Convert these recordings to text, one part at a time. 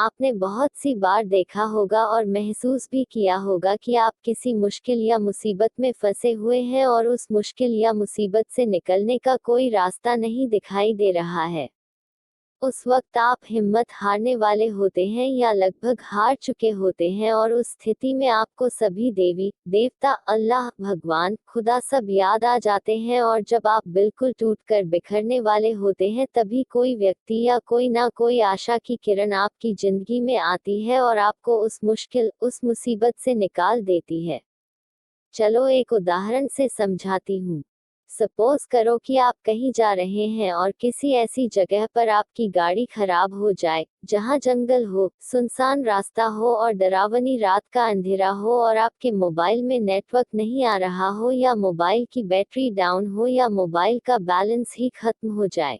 आपने बहुत सी बार देखा होगा और महसूस भी किया होगा कि आप किसी मुश्किल या मुसीबत में फंसे हुए हैं और उस मुश्किल या मुसीबत से निकलने का कोई रास्ता नहीं दिखाई दे रहा है। उस वक्त आप हिम्मत हारने वाले होते हैं या लगभग हार चुके होते हैं और उस स्थिति में आपको सभी देवी देवता, अल्लाह, भगवान, खुदा सब याद आ जाते हैं और जब आप बिल्कुल टूटकर बिखरने वाले होते हैं तभी कोई व्यक्ति या कोई ना कोई आशा की किरण आपकी जिंदगी में आती है और आपको उस मुश्किल, उस मुसीबत से निकाल देती है। चलो एक उदाहरण से समझाती हूँ। सपोज करो कि आप कहीं जा रहे हैं और किसी ऐसी जगह पर आपकी गाड़ी खराब हो जाए, जहां जंगल हो, सुनसान रास्ता हो और डरावनी रात का अंधेरा हो और आपके मोबाइल में नेटवर्क नहीं आ रहा हो या मोबाइल की बैटरी डाउन हो या मोबाइल का बैलेंस ही खत्म हो जाए।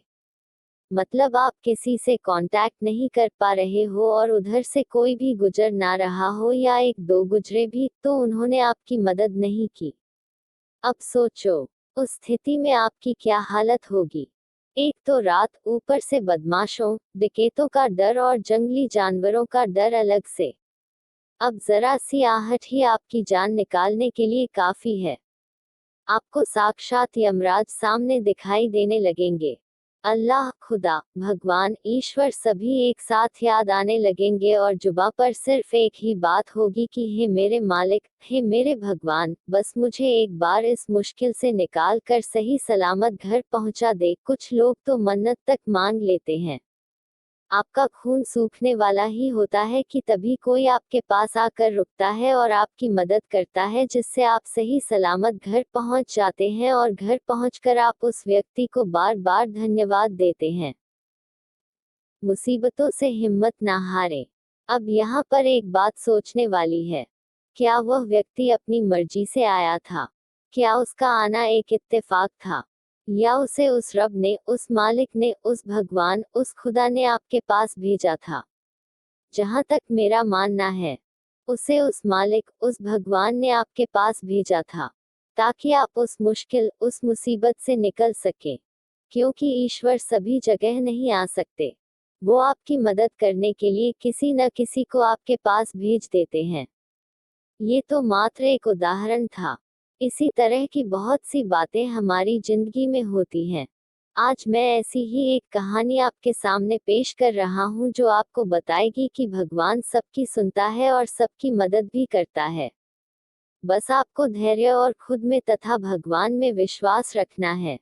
मतलब आप किसी से कांटेक्ट नहीं कर पा रहे हो और उधर से कोई भी गुजर ना रहा हो या एक दो गुजरे भी तो उन्होंने आपकी मदद नहीं की। अब सोचो, उस स्थिति में आपकी क्या हालत होगी। एक तो रात, ऊपर से बदमाशों, डकैतों का डर और जंगली जानवरों का डर अलग से। अब जरा सी आहट ही आपकी जान निकालने के लिए काफी है। आपको साक्षात यमराज सामने दिखाई देने लगेंगे। अल्लाह, खुदा, भगवान, ईश्वर सभी एक साथ याद आने लगेंगे और जुबा पर सिर्फ एक ही बात होगी कि हे मेरे मालिक, हे मेरे भगवान, बस मुझे एक बार इस मुश्किल से निकाल कर सही सलामत घर पहुंचा दे। कुछ लोग तो मन्नत तक मांग लेते हैं। आपका खून सूखने वाला ही होता है कि तभी कोई आपके पास आकर रुकता है और आपकी मदद करता है, जिससे आप सही सलामत घर पहुंच जाते हैं और घर पहुंचकर आप उस व्यक्ति को बार बार धन्यवाद देते हैं। मुसीबतों से हिम्मत ना हारें। अब यहाँ पर एक बात सोचने वाली है। क्या वह व्यक्ति अपनी मर्जी से आया था? क्या उसका आना एक इत्तेफाक था? या उसे उस रब ने, उस मालिक ने, उस भगवान, उस खुदा ने आपके पास भेजा था? जहां तक मेरा मानना है, उसे उस मालिक, उस भगवान ने आपके पास भेजा था, ताकि आप उस मुश्किल, उस मुसीबत से निकल सके। क्योंकि ईश्वर सभी जगह नहीं आ सकते। वो आपकी मदद करने के लिए किसी न किसी को आपके पास भेज देते हैं। ये तो मात्र एक उदाहरण था। इसी तरह की बहुत सी बातें हमारी जिंदगी में होती हैं। आज मैं ऐसी ही एक कहानी आपके सामने पेश कर रहा हूँ जो आपको बताएगी कि भगवान सबकी सुनता है और सबकी मदद भी करता है। बस आपको धैर्य और खुद में तथा भगवान में विश्वास रखना है।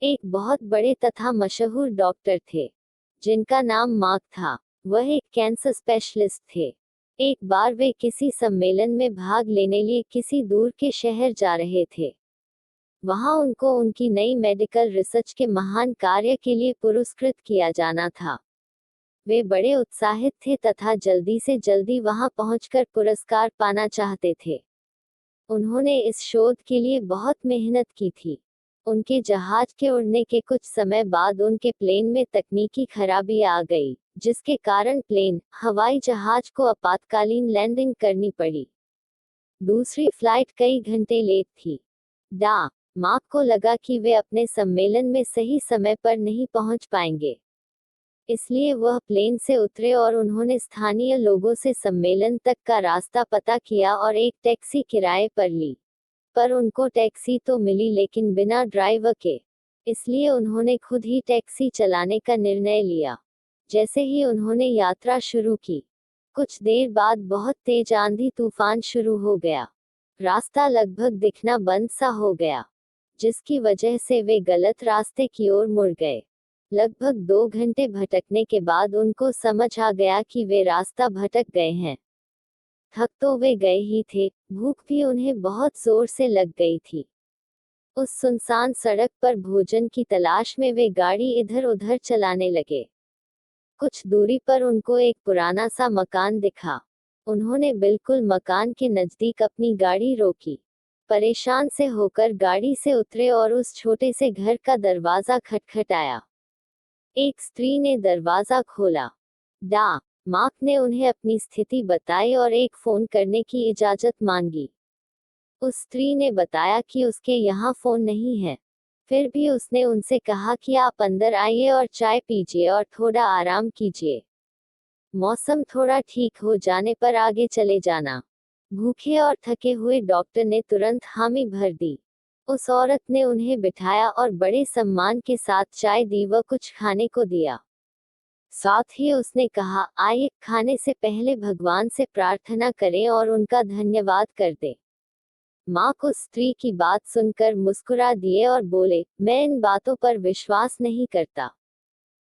एक बहुत बड़े तथा मशहूर डॉक्टर थे, जिनका नाम मार्क था। वह एक कैंसर स्पेशलिस्ट थे। एक बार वे किसी सम्मेलन में भाग लेने लिए किसी दूर के शहर जा रहे थे। वहां उनको उनकी नई मेडिकल रिसर्च के महान कार्य के लिए पुरस्कृत किया जाना था। वे बड़े उत्साहित थे तथा जल्दी से जल्दी वहां पहुंचकर पुरस्कार पाना चाहते थे। उन्होंने इस शोध के लिए बहुत मेहनत की थी। उनके जहाज के उड़ने के कुछ समय बाद उनके प्लेन में तकनीकी खराबी आ गई, जिसके कारण प्लेन, हवाई जहाज को आपातकालीन लैंडिंग करनी पड़ी। दूसरी फ्लाइट कई घंटे लेट थी। डा मार्क को लगा कि वे अपने सम्मेलन में सही समय पर नहीं पहुंच पाएंगे। इसलिए वह प्लेन से उतरे और उन्होंने स्थानीय लोगों से सम्मेलन तक का रास्ता पता किया और एक टैक्सी किराए पर ली। पर उनको टैक्सी तो मिली लेकिन बिना ड्राइवर के। इसलिए उन्होंने खुद ही टैक्सी चलाने का निर्णय लिया। जैसे ही उन्होंने यात्रा शुरू की, कुछ देर बाद बहुत तेज आंधी तूफान शुरू हो गया। रास्ता लगभग दिखना बंद सा हो गया, जिसकी वजह से वे गलत रास्ते की ओर मुड़ गए। लगभग 2 घंटे भटकने के बाद उनको समझ आ गया कि वे रास्ता भटक गए हैं। थक तो वे गए ही थे, भूख भी उन्हें बहुत जोर से लग गई थी। उस सुनसान सड़क पर भोजन की तलाश में वे गाड़ी इधर उधर चलाने लगे। कुछ दूरी पर उनको एक पुराना सा मकान दिखा। उन्होंने बिल्कुल मकान के नजदीक अपनी गाड़ी रोकी। परेशान से होकर गाड़ी से उतरे और उस छोटे से घर का दरवाजा खटखटाया। एक स्त्री ने दरवाजा खोला। डा मार्क ने उन्हें अपनी स्थिति बताई और एक फोन करने की इजाजत मांगी। उस स्त्री ने बताया कि उसके यहाँ फोन नहीं है। फिर भी उसने उनसे कहा कि आप अंदर आइए और चाय पीजिए और थोड़ा आराम कीजिए। मौसम थोड़ा ठीक हो जाने पर आगे चले जाना। भूखे और थके हुए डॉक्टर ने तुरंत हामी भर दी। उस औरत ने उन्हें बिठाया और बड़े सम्मान के साथ चाय दी व कुछ खाने को दिया। साथ ही उसने कहा, आइए खाने से पहले भगवान से प्रार्थना करें और उनका धन्यवाद कर दें। मार्क उस स्त्री की बात सुनकर मुस्कुरा दिए और बोले, मैं इन बातों पर विश्वास नहीं करता।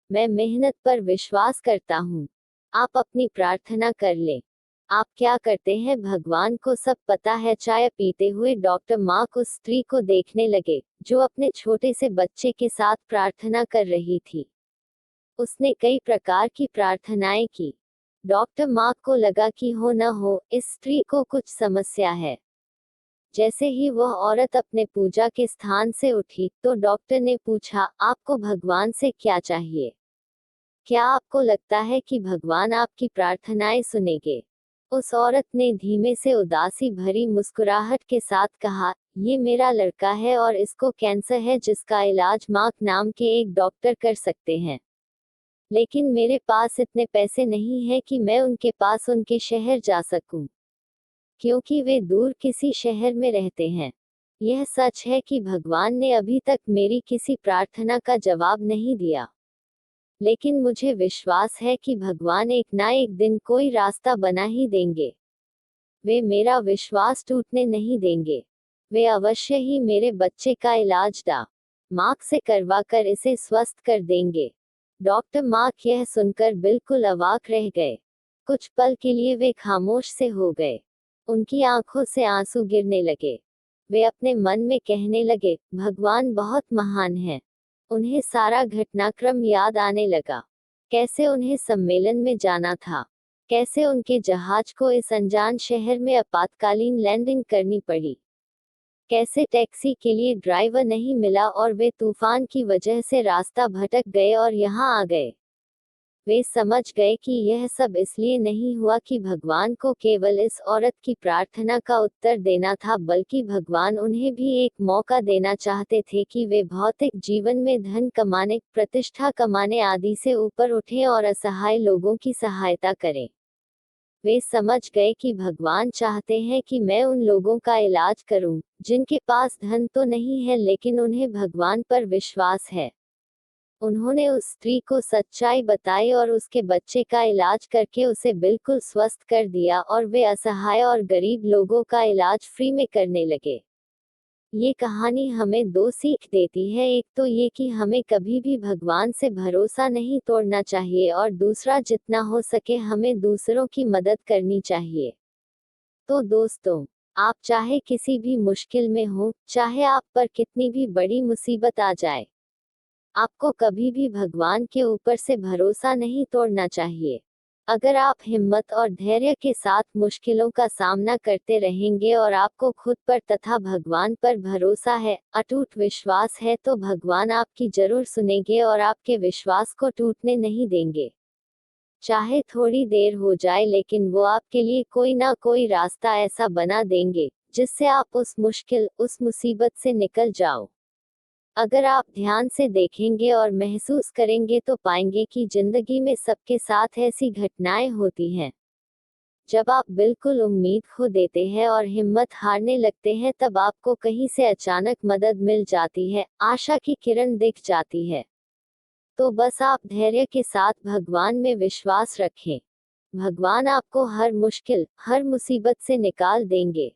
मैं मेहनत पर विश्वास करता हूँ। आप अपनी प्रार्थना कर ले। आप क्या करते हैं भगवान को सब पता है। चाय पीते हुए डॉक्टर मार्क उस स्त्री को देखने लगे, जो अपने छोटे से बच्चे के साथ प्रार्थना कर रही थी। उसने कई प्रकार की प्रार्थनाएं की। डॉक्टर मार्क को लगा कि हो न हो, इस स्त्री को कुछ समस्या है। जैसे ही वह औरत अपने पूजा के स्थान से उठी, तो डॉक्टर ने पूछा, आपको भगवान से क्या चाहिए? क्या आपको लगता है कि भगवान आपकी प्रार्थनाएं सुनेंगे? उस औरत ने धीमे से उदासी भरी मुस्कुराहट के साथ कहा, ये मेरा लड़का है और इसको कैंसर है जिसका इलाज मार्क नाम के एक डॉक्टर कर सकते हैं। लेकिन मेरे पास इतने पैसे नहीं हैं कि मैं उनके पास उनके शहर जा सकूं, क्योंकि वे दूर किसी शहर में रहते हैं। यह सच है कि भगवान ने अभी तक मेरी किसी प्रार्थना का जवाब नहीं दिया, लेकिन मुझे विश्वास है कि भगवान एक ना एक दिन कोई रास्ता बना ही देंगे। वे मेरा विश्वास टूटने नहीं देंगे। वे अवश्य ही मेरे बच्चे का इलाज डॉ. मार्क से करवा कर इसे स्वस्थ कर देंगे। डॉक्टर मार्क यह सुनकर बिल्कुल अवाक रह गए। कुछ पल के लिए वे खामोश से हो गए। उनकी आंखों से आंसू गिरने लगे। वे अपने मन में कहने लगे, भगवान बहुत महान है। उन्हें सारा घटनाक्रम याद आने लगा। कैसे उन्हें सम्मेलन में जाना था, कैसे उनके जहाज को इस अनजान शहर में आपातकालीन लैंडिंग करनी पड़ी, कैसे टैक्सी के लिए ड्राइवर नहीं मिला और वे तूफान की वजह से रास्ता भटक गए और यहाँ आ गए। वे समझ गए कि यह सब इसलिए नहीं हुआ कि भगवान को केवल इस औरत की प्रार्थना का उत्तर देना था, बल्कि भगवान उन्हें भी एक मौका देना चाहते थे कि वे भौतिक जीवन में धन कमाने, प्रतिष्ठा कमाने आदि से ऊपर उठें और असहाय लोगों की सहायता करें। वे समझ गए कि भगवान चाहते हैं कि मैं उन लोगों का इलाज करूं, जिनके पास धन तो नहीं है लेकिन उन्हें भगवान पर विश्वास है। उन्होंने उस स्त्री को सच्चाई बताई और उसके बच्चे का इलाज करके उसे बिल्कुल स्वस्थ कर दिया और वे असहाय और गरीब लोगों का इलाज फ्री में करने लगे। ये कहानी हमें दो सीख देती है, एक तो ये कि हमें कभी भी भगवान से भरोसा नहीं तोड़ना चाहिए और दूसरा जितना हो सके हमें दूसरों की मदद करनी चाहिए। तो दोस्तों, आप चाहे किसी भी मुश्किल में हो, चाहे आप पर कितनी भी बड़ी मुसीबत आ जाए, आपको कभी भी भगवान के ऊपर से भरोसा नहीं तोड़ना चाहिए। अगर आप हिम्मत और धैर्य के साथ मुश्किलों का सामना करते रहेंगे और आपको खुद पर तथा भगवान पर भरोसा है, अटूट विश्वास है, तो भगवान आपकी जरूर सुनेंगे और आपके विश्वास को टूटने नहीं देंगे। चाहे थोड़ी देर हो जाए, लेकिन वो आपके लिए कोई ना कोई रास्ता ऐसा बना देंगे जिससे आप उस मुश्किल, उस मुसीबत से निकल जाओ। अगर आप ध्यान से देखेंगे और महसूस करेंगे तो पाएंगे कि जिंदगी में सबके साथ ऐसी घटनाएं होती हैं। जब आप बिल्कुल उम्मीद खो देते हैं और हिम्मत हारने लगते हैं, तब आपको कहीं से अचानक मदद मिल जाती है, आशा की किरण दिख जाती है। तो बस आप धैर्य के साथ भगवान में विश्वास रखें। भगवान आपको हर मुश्किल, हर मुसीबत से निकाल देंगे।